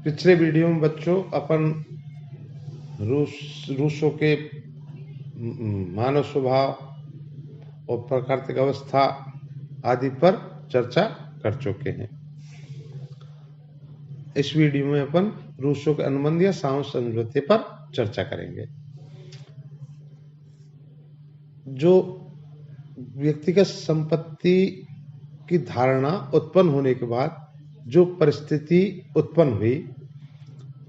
पिछले वीडियो में बच्चों अपन रूसों के मानव स्वभाव और प्राकृतिक अवस्था आदि पर चर्चा कर चुके हैं। इस वीडियो में अपन रूसों के अनुबंध या सामंत समझौते पर चर्चा करेंगे। जो व्यक्तिगत संपत्ति की धारणा उत्पन्न होने के बाद जो परिस्थिति उत्पन्न हुई,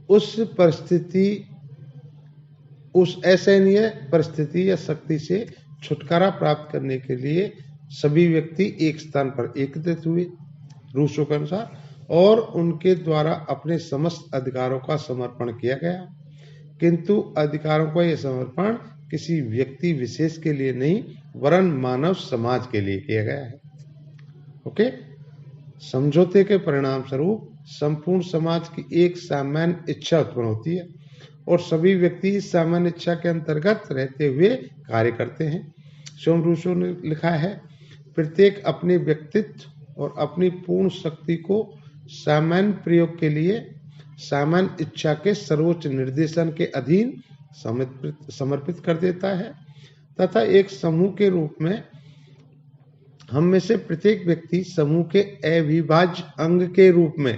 उस परिस्थिति, उस असहनीय परिस्थिति या शक्ति से छुटकारा प्राप्त करने के लिए सभी व्यक्ति एक स्थान पर एकत्रित हुए रूसों के अनुसार, और उनके द्वारा अपने समस्त अधिकारों का समर्पण किया गया। किंतु अधिकारों का यह समर्पण किसी व्यक्ति विशेष के लिए नहीं, वरन मानव समाज के लिए किया गया है। ओके, समझौते के परिणाम स्वरूप संपूर्ण समाज की एक सामान्य इच्छा उत्पन्न होती है और सभी व्यक्ति इस सामान्य इच्छा के अंतर्गत रहते हुए कार्य करते हैं। स्वयं रूसो ने लिखा है, प्रत्येक अपने व्यक्तित्व और अपनी पूर्ण शक्ति को सामान्य प्रयोग के लिए सामान्य इच्छा के सर्वोच्च निर्देशन के अधीन समर्पित कर देता है, तथा एक समूह के रूप में हम में से प्रत्येक व्यक्ति समूह के अविभाज्य अंग के रूप में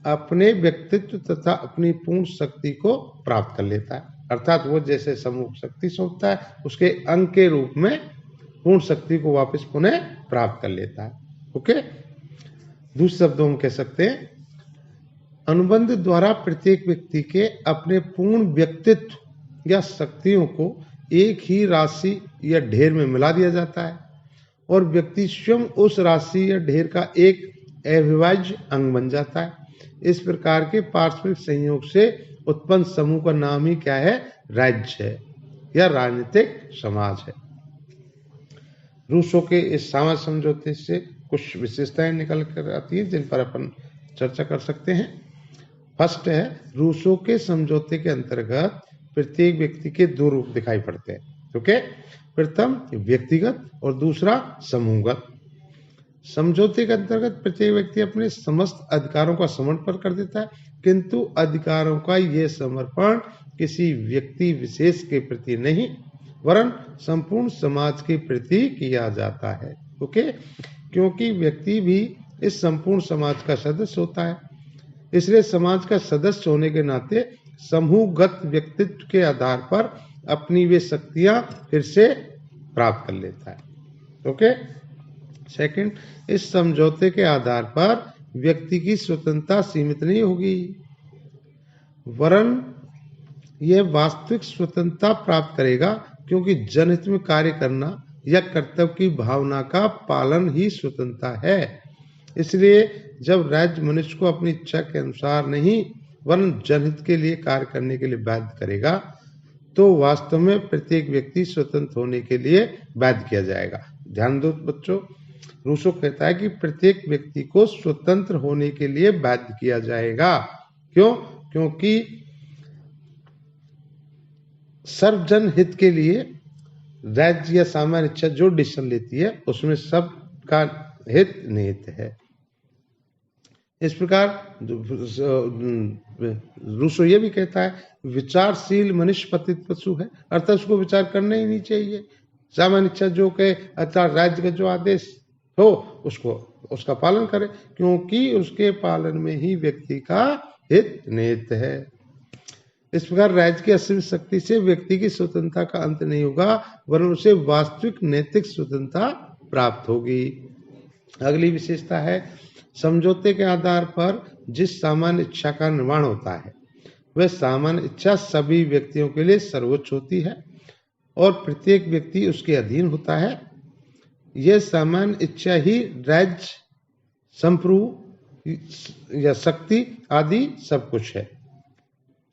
अपने व्यक्तित्व तथा अपनी पूर्ण शक्ति को प्राप्त कर लेता है। अर्थात वो जैसे समूह शक्ति सौंपता है, उसके अंग के रूप में पूर्ण शक्ति को वापस पुनः प्राप्त कर लेता है। ओके, दूसरे शब्दों में कह सकते हैं, अनुबंध द्वारा प्रत्येक व्यक्ति के अपने पूर्ण व्यक्तित्व या शक्तियों को एक ही राशि या ढेर में मिला दिया जाता है और व्यक्ति स्वयं उस राशि या ढेर का एक अविभाज्य अंग बन जाता है। इस प्रकार के पारस्परिक संयोग से उत्पन्न समूह का नाम ही क्या है? राज्य है या राजनीतिक समाज है। रूसों के इस सामान्य समझौते से कुछ विशेषताएं निकल कर आती हैं जिन पर अपन चर्चा कर सकते हैं। फर्स्ट है, रूसों के समझौते के अंतर्गत प्रत्येक व्यक्ति के दो रूप दिखाई पड़ते हैं। ओके, प्रथम व्यक्तिगत और दूसरा समूहगत। समझौते के अंतर्गत प्रत्येक व्यक्ति अपने समस्त अधिकारों का समर्पण कर देता है, किंतु अधिकारों का यह समर्पण किसी व्यक्ति विशेष के प्रति नहीं, वरन संपूर्ण समाज के प्रति किया जाता है। ओके, क्योंकि व्यक्ति भी इस संपूर्ण समाज का सदस्य होता है, इसलिए समाज का सदस्य होने के नाते समूहगत व्यक्तित्व के आधार पर अपनी वे शक्तियां फिर से प्राप्त कर लेता है। ओके, सेकंड, इस समझौते के आधार पर व्यक्ति की स्वतंत्रता सीमित नहीं होगी, वरन यह वास्तविक स्वतंत्रता प्राप्त करेगा, क्योंकि जनहित में कार्य करना या कर्तव्य की भावना का पालन ही स्वतंत्रता है। इसलिए जब राज्य मनुष्य को अपनी इच्छा के अनुसार नहीं, वरन जनहित के लिए कार्य करने के लिए बाध्य करेगा, तो वास्तव में प्रत्येक व्यक्ति स्वतंत्र होने के लिए बाध्य किया जाएगा। ध्यान दो बच्चों, रूसो कहता है कि प्रत्येक व्यक्ति को स्वतंत्र होने के लिए बाध्य किया जाएगा। क्यों? क्योंकि सर्वजन हित के लिए राज्य या सामान्य इच्छा जो डिसीजन लेती है उसमें सबका हित निहित है। इस प्रकार रूसो ये भी कहता है, विचारशील मनुष्य पतित पशु है, अर्थात उसको विचार करना ही नहीं चाहिए। सामान्य इच्छा जो कहे, अर्थात राज्य का जो आदेश हो उसको उसका पालन करे, क्योंकि उसके पालन में ही व्यक्ति का हित निहित है। इस प्रकार राज्य की असीमित शक्ति से व्यक्ति की स्वतंत्रता का अंत नहीं होगा, वरन उसे वास्तविक नैतिक स्वतंत्रता प्राप्त होगी। अगली विशेषता है, समझौते के आधार पर जिस सामान्य इच्छा का निर्माण होता है, वह सामान्य इच्छा सभी व्यक्तियों के लिए सर्वोच्च होती है और प्रत्येक व्यक्ति उसके अधीन होता है। यह सामान्य इच्छा ही राज्य, संप्रभु या शक्ति आदि सब कुछ है।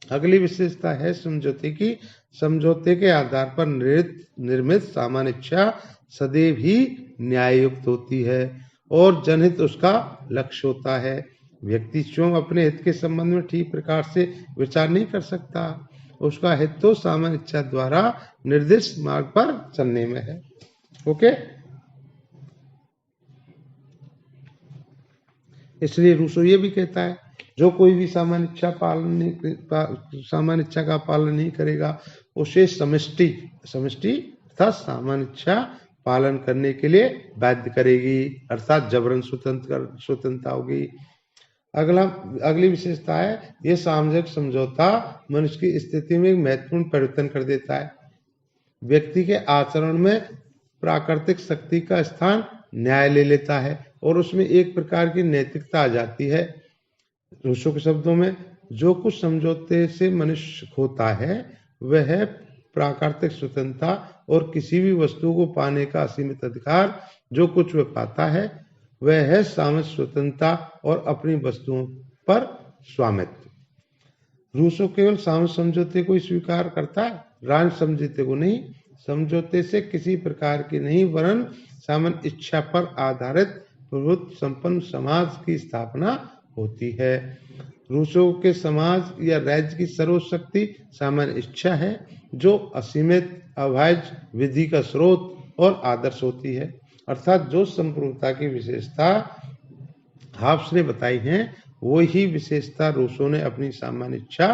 अगली विशेषता है समझौते की, समझौते के आधार पर निर्मित सामान्य इच्छा सदैव ही न्याययुक्त होती है और जनहित उसका लक्ष्य होता है। व्यक्ति स्वयं अपने हित के संबंध में ठीक प्रकार से विचार नहीं कर सकता, उसका हित तो सामान्य इच्छा द्वारा निर्दिष्ट मार्ग पर चलने में है। ओके, इसलिए रूसो ये भी कहता है जो कोई भी सामान्य इच्छा का पालन नहीं करेगा, उसे समष्टि तथा सामान्य इच्छा पालन करने के लिए बाध्य करेगी, अर्थात जबरन स्वतंत्रता होगी। अगली विशेषता है, यह सामाजिक समझौता मनुष्य की स्थिति में महत्वपूर्ण परिवर्तन कर देता है। व्यक्ति के आचरण में प्राकृतिक शक्ति का स्थान न्याय ले लेता है और उसमें एक प्रकार की नैतिकता आ जाती है। रूसो के शब्दों में, जो कुछ समझौते से मनुष्य खोता है वह है प्राकृतिक स्वतंत्रता और किसी भी वस्तु को पाने का असीमित अधिकार। जो कुछ वह पाता है वह है सामाजिक स्वतंत्रता और अपनी वस्तुओं पर स्वामित्व। रूसो केवल सामाजिक समझौते को ही स्वीकार करता है, राष्ट्र समझौते को नहीं। समझौते से किसी प्रकार की नहीं वरन सामान्य इच्छा पर आधारित प्रभुत्व संपन्न समाज की स्थापना होती है। रूसो के समाज या राज्य की सर्वोच्च शक्ति सामान्य इच्छा है, जो असीमित अभाज्य विधि का स्रोत और आदर्श होती है। अर्थात जो संप्रभुता की विशेषता हाब्स ने बताई हैं, वो ही विशेषता रूसो ने अपनी सामान्य इच्छा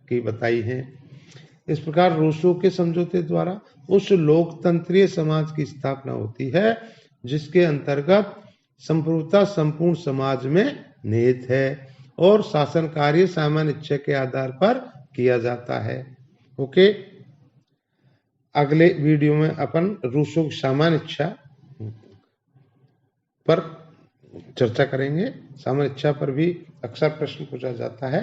की बताई है। इस प्रकार रूसो के समझौते द्वारा उस लोकतंत्रीय समाज की स्थापना होती है जिसके अंतर्गत संप्रभुता संपूर्ण समाज में निहित है और शासन कार्य सामान्य इच्छा के आधार पर किया जाता है। ओके, अगले वीडियो में अपन रूसो की सामान्य इच्छा पर चर्चा करेंगे। सामान्य इच्छा पर भी अक्सर प्रश्न पूछा जाता है।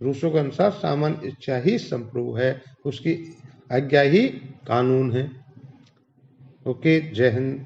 रूसो के अनुसार सामान्य इच्छा ही संप्रभु है, उसकी आज्ञा ही कानून है। ओके, जय हिंद।